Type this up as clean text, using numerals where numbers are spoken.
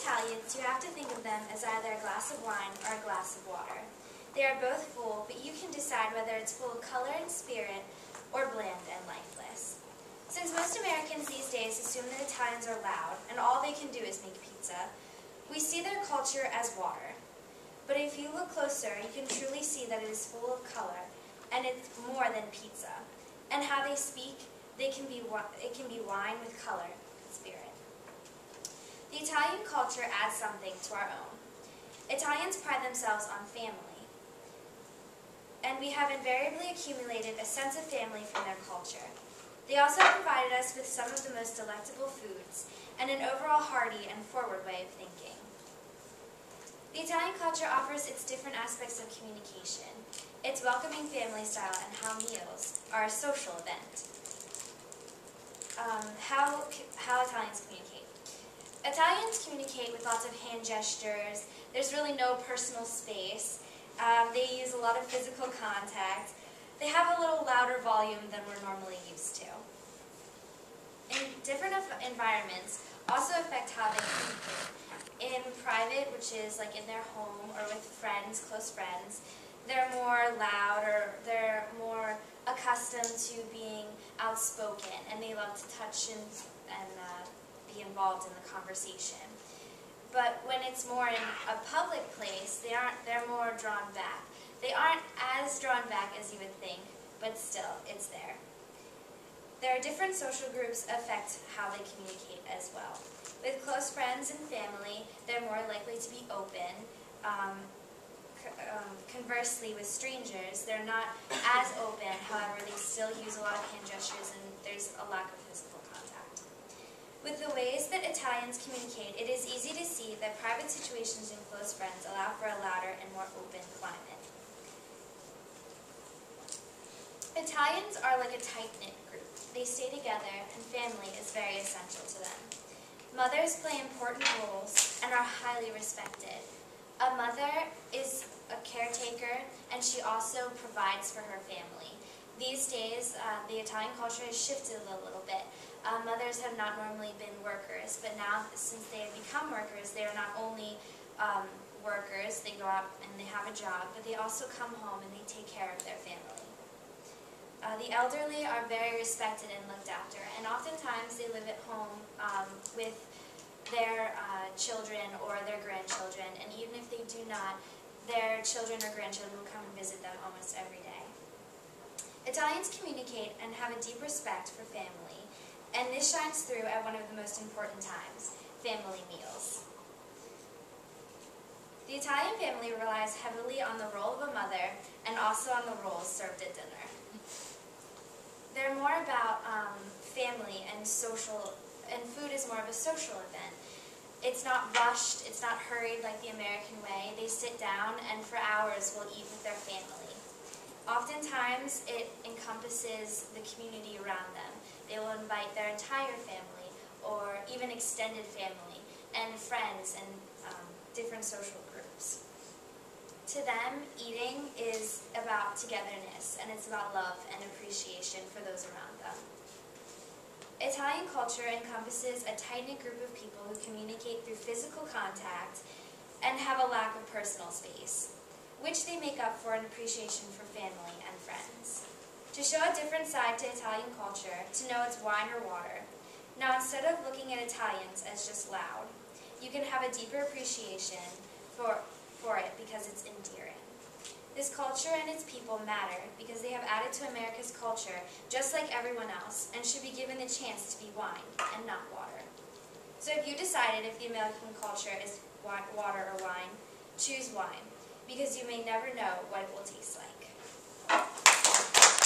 Italians, you have to think of them as either a glass of wine or a glass of water. They are both full, but you can decide whether it's full of color and spirit or bland and lifeless. Since most Americans these days assume that Italians are loud and all they can do is make pizza, we see their culture as water. But if you look closer, you can truly see that it is full of color, and it's more than pizza. And how they speak, it can be wine with color and spirit. The Italian culture adds something to our own. Italians pride themselves on family, and we have invariably accumulated a sense of family from their culture. They also provided us with some of the most delectable foods and an overall hearty and forward way of thinking. The Italian culture offers its different aspects of communication, its welcoming family style, and how meals are a social event. How Italians communicate. Italians communicate with lots of hand gestures. There's really no personal space. They use a lot of physical contact. They have a little louder volume than we're normally used to. Different environments also affect how they communicate. In private, which is like in their home or with friends, close friends, they're more loud, or they're more accustomed to being outspoken, and they love to touch and be involved in the conversation. But when it's more in a public place, they're more drawn back. They aren't as drawn back as you would think, but still, it's there. There are different social groups affect how they communicate as well. With close friends and family, they're more likely to be open. Conversely, with strangers, they're not as open, however, they still use a lot of hand gestures and there's a lack of physical contact. With the ways that Italians communicate, it is easy to see that private situations and close friends allow for a louder and more open climate. Italians are like a tight-knit group. They stay together, and family is very essential to them. Mothers play important roles and are highly respected. A mother is a caretaker, and she also provides for her family. These days, the Italian culture has shifted a little bit. Mothers have not normally been workers, but now, since they have become workers, they are not only workers, they go out and they have a job, but they also come home and they take care of their family. The elderly are very respected and looked after, and oftentimes they live at home with their children or their grandchildren, and even if they do not, their children or grandchildren will come and visit them almost every day. Italians communicate and have a deep respect for family, and this shines through at one of the most important times, family meals. The Italian family relies heavily on the role of a mother and also on the roles served at dinner. They're more about family and social, and food is more of a social event. It's not rushed, it's not hurried like the American way. They sit down and for hours will eat with their family. Oftentimes it encompasses the community around them. They will invite their entire family or even extended family and friends and different social groups. To them, eating is about togetherness, and it's about love and appreciation for those around them. Italian culture encompasses a tight-knit group of people who communicate through physical contact and have a lack of personal space, which they make up for an appreciation for family and friends. To show a different side to Italian culture, to know it's wine or water, now instead of looking at Italians as just loud, you can have a deeper appreciation for it because it's endearing. This culture and its people matter because they have added to America's culture just like everyone else and should be given the chance to be wine and not water. So if you decided if the American culture is water or wine, choose wine because you may never know what it will taste like.